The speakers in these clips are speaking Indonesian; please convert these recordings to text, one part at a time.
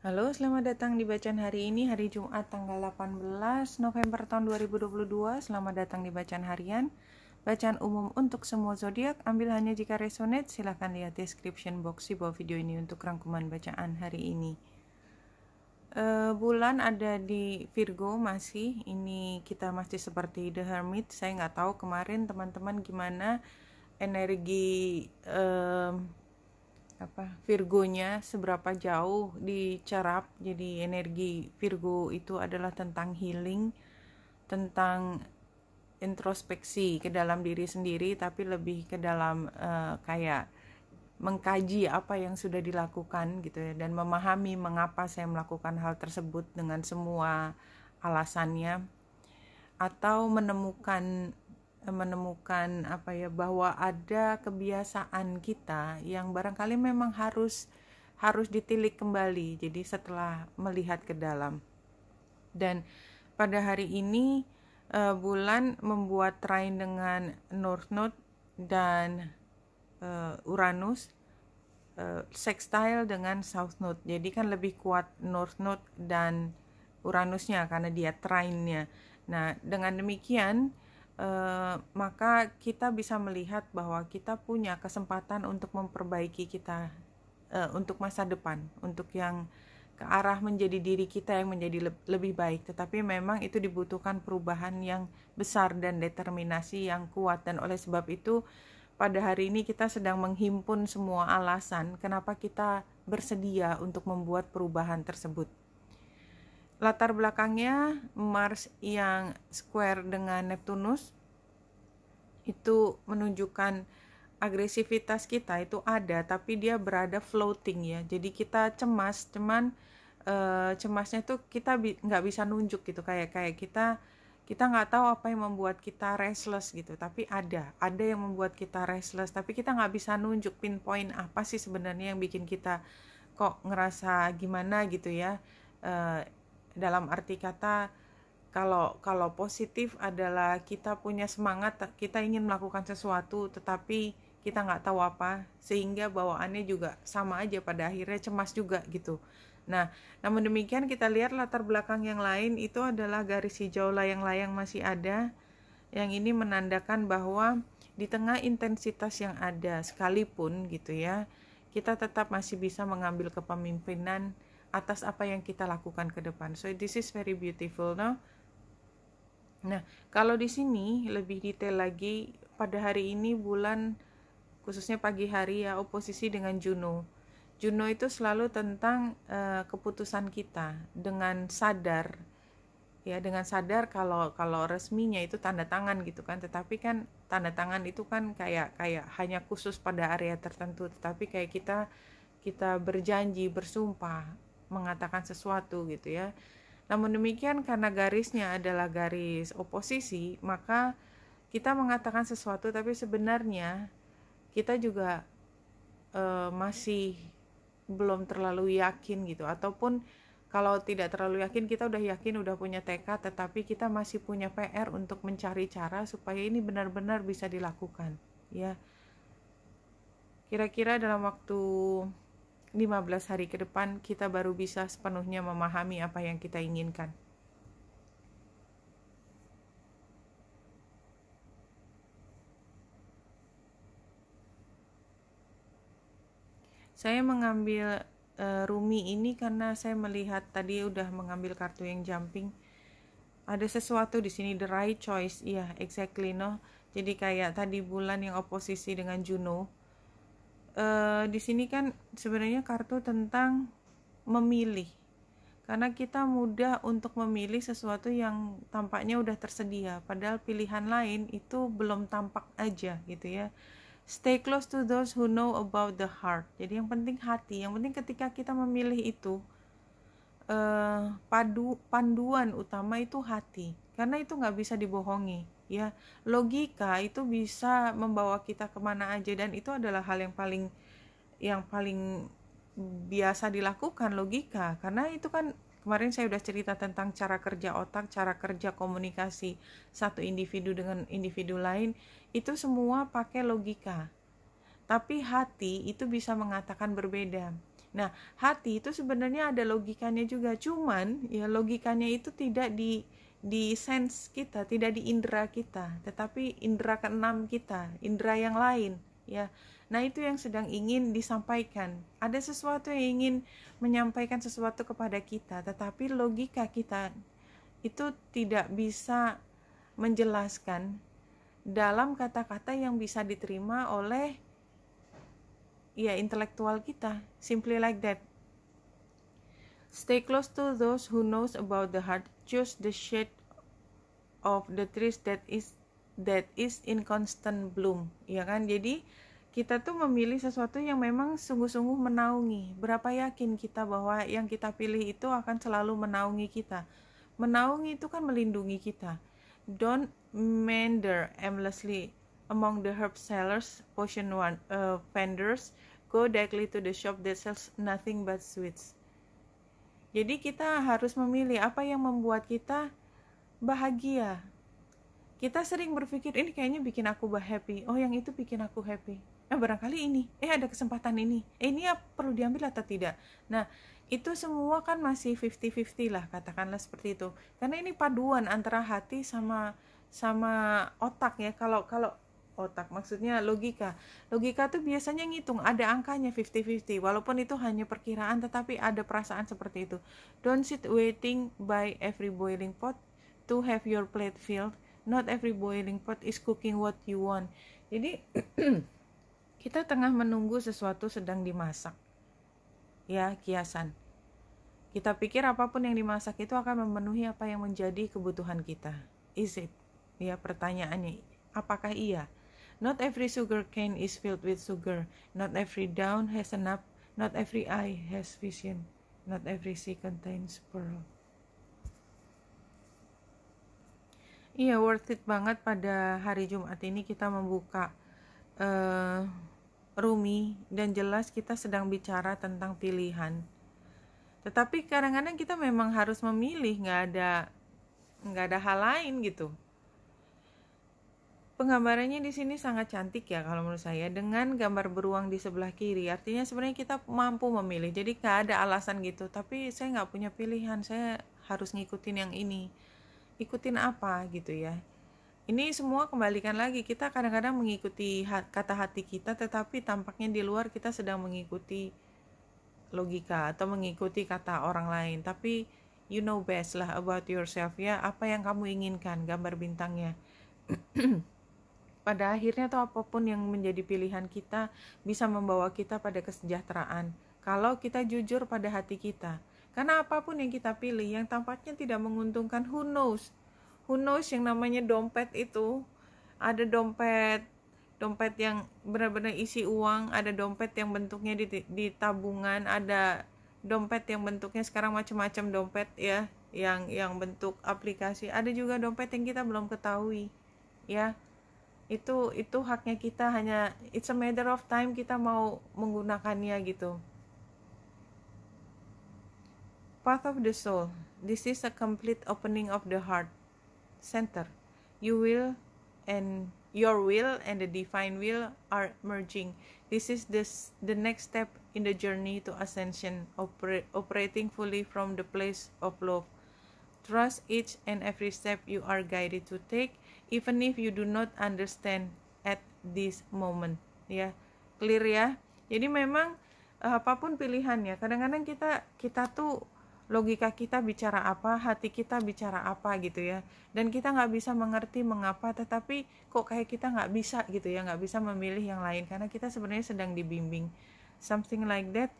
Halo, selamat datang di bacaan hari ini, hari Jumat tanggal 18 November tahun 2022. Selamat datang di bacaan harian. Bacaan umum untuk semua zodiak, ambil hanya jika resonate. Silahkan lihat description box di bawah video ini untuk rangkuman bacaan hari ini. Bulan ada di Virgo masih, ini kita masih seperti The Hermit. Saya nggak tahu kemarin teman-teman gimana energi Virgonya seberapa jauh dicerap. Jadi energi Virgo itu adalah tentang healing, tentang introspeksi ke dalam diri sendiri, tapi lebih ke dalam kayak mengkaji apa yang sudah dilakukan gitu ya, dan memahami mengapa saya melakukan hal tersebut dengan semua alasannya, atau menemukan bahwa ada kebiasaan kita yang barangkali memang harus ditilik kembali. Jadi setelah melihat ke dalam, dan pada hari ini bulan membuat trine dengan North Node dan Uranus, sextile dengan South Node. Jadi kan lebih kuat North Node dan Uranusnya karena dia trine-nya. Nah, dengan demikian maka kita bisa melihat bahwa kita punya kesempatan untuk memperbaiki kita untuk masa depan, untuk yang ke arah menjadi diri kita yang menjadi lebih baik. Tetapi memang itu dibutuhkan perubahan yang besar dan determinasi yang kuat, dan oleh sebab itu pada hari ini kita sedang menghimpun semua alasan kenapa kita bersedia untuk membuat perubahan tersebut. Latar belakangnya Mars yang square dengan Neptunus itu menunjukkan agresivitas kita itu ada, tapi dia berada floating ya. Jadi kita cemas, cemasnya tuh kita nggak bisa nunjuk gitu, kayak kita nggak tahu apa yang membuat kita restless gitu, tapi ada yang membuat kita restless, tapi kita nggak bisa nunjuk pinpoint apa sih sebenarnya yang bikin kita kok ngerasa gimana gitu ya. Dalam arti kata, kalau positif adalah kita punya semangat, kita ingin melakukan sesuatu tetapi kita nggak tahu apa, sehingga bawaannya juga sama aja, pada akhirnya cemas juga gitu. Nah, namun demikian kita lihat latar belakang yang lain, itu adalah garis hijau layang-layang masih ada, yang ini menandakan bahwa di tengah intensitas yang ada sekalipun gitu ya, kita tetap masih bisa mengambil kepemimpinan atas apa yang kita lakukan ke depan. So this is very beautiful, no? Nah, kalau di sini lebih detail lagi, pada hari ini bulan khususnya pagi hari ya, oposisi dengan Juno. Juno itu selalu tentang keputusan kita dengan sadar. Ya, dengan sadar kalau resminya itu tanda tangan gitu kan, tetapi kan tanda tangan itu kan kayak hanya khusus pada area tertentu, tetapi kayak kita berjanji, bersumpah mengatakan sesuatu gitu ya. Namun demikian, karena garisnya adalah garis oposisi, maka kita mengatakan sesuatu tapi sebenarnya kita juga masih belum terlalu yakin gitu, ataupun kalau tidak terlalu yakin, kita udah yakin, udah punya tekad, tetapi kita masih punya PR untuk mencari cara supaya ini benar-benar bisa dilakukan ya. Kira-kira dalam waktu 15 hari ke depan kita baru bisa sepenuhnya memahami apa yang kita inginkan. Saya mengambil Rumi ini karena saya melihat tadi udah mengambil kartu yang jumping. Ada sesuatu di sini, the right choice. Iya, exactly, no. Jadi kayak tadi bulan yang oposisi dengan Juno. Di sini kan sebenarnya kartu tentang memilih, karena kita mudah untuk memilih sesuatu yang tampaknya udah tersedia, padahal pilihan lain itu belum tampak aja gitu ya. Stay close to those who know about the heart. Jadi yang penting hati, yang penting ketika kita memilih itu panduan utama itu hati, karena itu nggak bisa dibohongi ya. Logika itu bisa membawa kita kemana aja, dan itu adalah hal yang paling biasa dilakukan, logika, karena itu kan kemarin saya udah cerita tentang cara kerja otak, cara kerja komunikasi satu individu dengan individu lain, itu semua pakai logika. Tapi hati itu bisa mengatakan berbeda. Nah, hati itu sebenarnya ada logikanya juga, cuman ya logikanya itu tidak di sense kita, tidak di indera kita, tetapi indera keenam kita, indera yang lain, ya. Nah, itu yang sedang ingin disampaikan. Ada sesuatu yang ingin menyampaikan sesuatu kepada kita, tetapi logika kita itu tidak bisa menjelaskan dalam kata-kata yang bisa diterima oleh ya intelektual kita. Simply like that. Stay close to those who knows about the heart. Choose the shade of the trees that is in constant bloom. Ya kan? Jadi kita tuh memilih sesuatu yang memang sungguh-sungguh menaungi. Berapa yakin kita bahwa yang kita pilih itu akan selalu menaungi kita. Menaungi itu kan melindungi kita. Don't meander aimlessly among the herb sellers, vendors. Go directly to the shop that sells nothing but sweets. Jadi kita harus memilih apa yang membuat kita bahagia. Kita sering berpikir ini kayaknya bikin aku happy. Oh, yang itu bikin aku happy. Barangkali ini. Ada kesempatan ini. Ini ya perlu diambil atau tidak. Nah, itu semua kan masih 50-50 lah, katakanlah seperti itu. Karena ini paduan antara hati sama otak ya. Kalau otak maksudnya logika tuh biasanya ngitung, ada angkanya 50-50, walaupun itu hanya perkiraan, tetapi ada perasaan seperti itu. Don't sit waiting by every boiling pot to have your plate filled. Not every boiling pot is cooking what you want. Jadi kita tengah menunggu sesuatu sedang dimasak, ya, kiasan. Kita pikir apapun yang dimasak itu akan memenuhi apa yang menjadi kebutuhan kita. Is it? Ya, pertanyaannya, apakah iya? Not every sugar cane is filled with sugar. Not every dawn has enough. Not every eye has vision. Not every sea contains pearl. Iya, worth it banget pada hari Jumat ini kita membuka Rumi, dan jelas kita sedang bicara tentang pilihan. Tetapi kadang-kadang kita memang harus memilih, nggak ada hal lain gitu. Penggambarannya di sini sangat cantik ya kalau menurut saya, dengan gambar beruang di sebelah kiri. Artinya sebenarnya kita mampu memilih, jadi nggak ada alasan gitu. Tapi saya nggak punya pilihan, saya harus ngikutin yang ini. Ikutin apa gitu ya. Ini semua kembalikan lagi, kita kadang-kadang mengikuti kata hati kita, tetapi tampaknya di luar kita sedang mengikuti logika atau mengikuti kata orang lain. Tapi you know best lah about yourself ya, apa yang kamu inginkan, gambar bintangnya. Pada akhirnya tuh apapun yang menjadi pilihan kita bisa membawa kita pada kesejahteraan kalau kita jujur pada hati kita. Karena apapun yang kita pilih yang tampaknya tidak menguntungkan, who knows yang namanya dompet itu. Ada dompet yang benar-benar isi uang, ada dompet yang bentuknya di tabungan, ada dompet yang bentuknya sekarang macam-macam dompet ya, yang bentuk aplikasi. Ada juga dompet yang kita belum ketahui ya. Itu haknya kita, hanya it's a matter of time kita mau menggunakannya gitu. Path of the soul. This is a complete opening of the heart center. Your will and the divine will are merging. This is the next step in the journey to ascension, operating fully from the place of love. Trust each and every step you are guided to take, even if you do not understand at this moment. Ya, clear ya. Jadi memang apapun pilihannya, kadang-kadang kita tuh logika kita bicara apa, hati kita bicara apa gitu ya. Dan kita nggak bisa mengerti mengapa, tetapi kok kayak kita nggak bisa gitu ya, nggak bisa memilih yang lain karena kita sebenarnya sedang dibimbing. Something like that.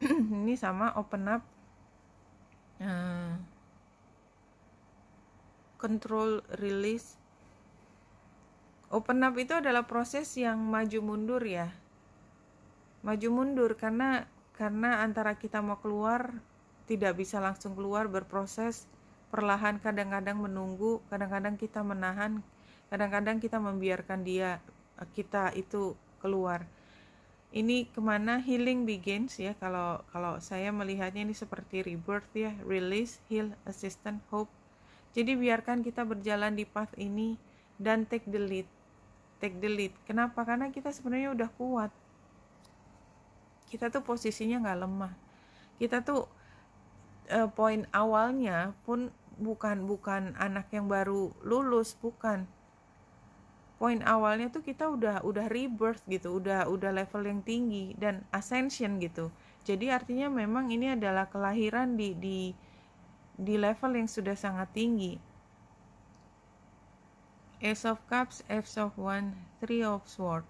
Ini sama open up. Control release. Open up itu adalah proses yang maju mundur ya. Maju mundur karena antara kita mau keluar tidak bisa langsung keluar, berproses perlahan, kadang-kadang menunggu, kadang-kadang kita menahan, kadang-kadang kita membiarkan kita itu keluar. Ini kemana? Healing begins ya. Kalau saya melihatnya ini seperti rebirth ya, release, heal, assistant, hope. Jadi biarkan kita berjalan di path ini dan take the lead. Kenapa? Karena kita sebenarnya udah kuat. kita tuh posisinya nggak lemah. Kita tuh poin awalnya pun bukan anak yang baru lulus, bukan. Poin awalnya tuh kita udah rebirth gitu, udah level yang tinggi dan ascension gitu. Jadi artinya memang ini adalah kelahiran di level yang sudah sangat tinggi. Ace of Cups, Ace of Wands, Three of Swords.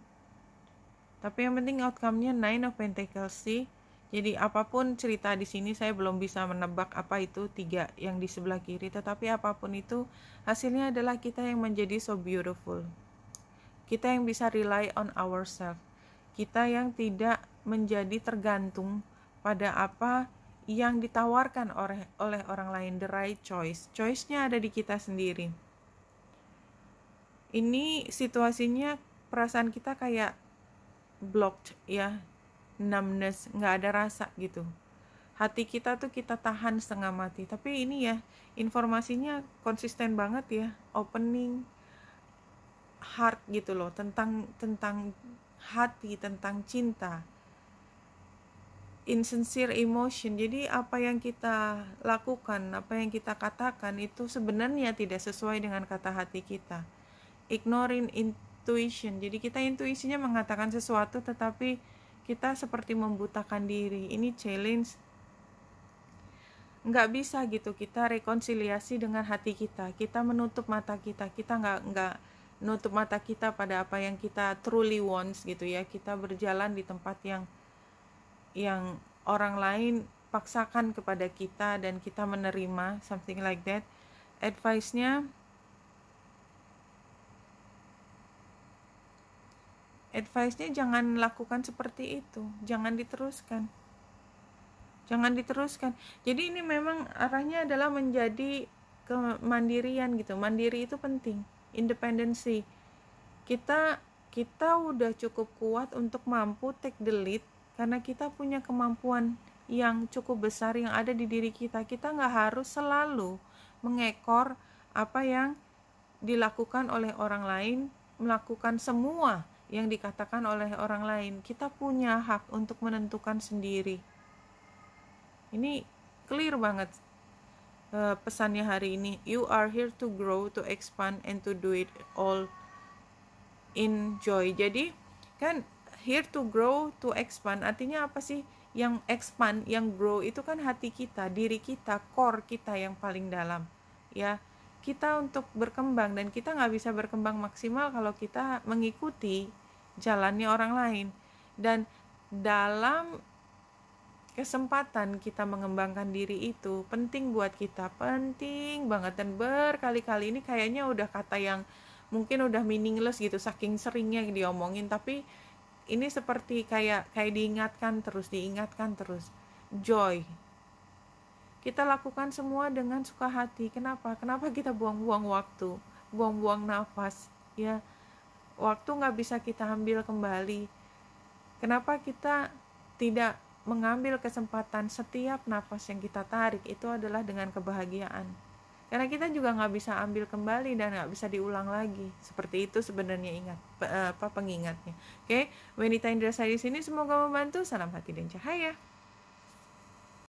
Tapi yang penting outcome-nya Nine of Pentacles sih. Jadi apapun cerita di sini saya belum bisa menebak apa itu 3 yang di sebelah kiri, tetapi apapun itu hasilnya adalah kita yang menjadi so beautiful. Kita yang bisa rely on ourselves. Kita yang tidak menjadi tergantung pada apa yang ditawarkan oleh orang lain, the right choice. Choice-nya ada di kita sendiri. Ini situasinya perasaan kita kayak blocked ya, numbness, nggak ada rasa gitu. Hati kita tuh kita tahan setengah mati. Tapi ini ya, informasinya konsisten banget ya, opening heart gitu loh, tentang hati, tentang cinta, insincere emotion. Jadi apa yang kita lakukan, apa yang kita katakan itu sebenarnya tidak sesuai dengan kata hati kita. Ignoring intuition. Jadi kita intuisinya mengatakan sesuatu tetapi kita seperti membutakan diri. Ini challenge. Nggak bisa gitu kita rekonsiliasi dengan hati kita. Kita menutup mata kita. Kita nggak nutup mata kita pada apa yang kita truly wants gitu ya. Kita berjalan di tempat yang orang lain paksakan kepada kita dan kita menerima, something like that. Advice-nya jangan lakukan seperti itu, jangan diteruskan. Jadi ini memang arahnya adalah menjadi kemandirian gitu. Mandiri itu penting, independensi. Kita udah cukup kuat untuk mampu take the lead karena kita punya kemampuan yang cukup besar yang ada di diri kita. Kita nggak harus selalu mengekor apa yang dilakukan oleh orang lain, melakukan semua yang dikatakan oleh orang lain. Kita punya hak untuk menentukan sendiri. Ini clear banget pesannya hari ini. You are here to grow, to expand, and to do it all in joy. Jadi kan here to grow, to expand, artinya apa sih? Yang expand, yang grow itu kan hati kita, diri kita, core kita yang paling dalam ya. Kita untuk berkembang, dan kita nggak bisa berkembang maksimal kalau kita mengikuti jalannya orang lain. Dan dalam kesempatan kita mengembangkan diri itu penting buat kita, penting banget. Dan berkali-kali ini kayaknya udah kata yang mungkin udah meaningless gitu saking seringnya diomongin, tapi ini seperti kayak diingatkan terus. Joy. Kita lakukan semua dengan suka hati. Kenapa kita buang-buang waktu, buang-buang nafas ya? Waktu nggak bisa kita ambil kembali. Kenapa kita tidak mengambil kesempatan setiap nafas yang kita tarik itu adalah dengan kebahagiaan? Karena kita juga nggak bisa ambil kembali dan nggak bisa diulang lagi. Seperti itu sebenarnya pengingatnya. Oke, Wenita Indrasari di sini, semoga membantu. Salam hati dan cahaya.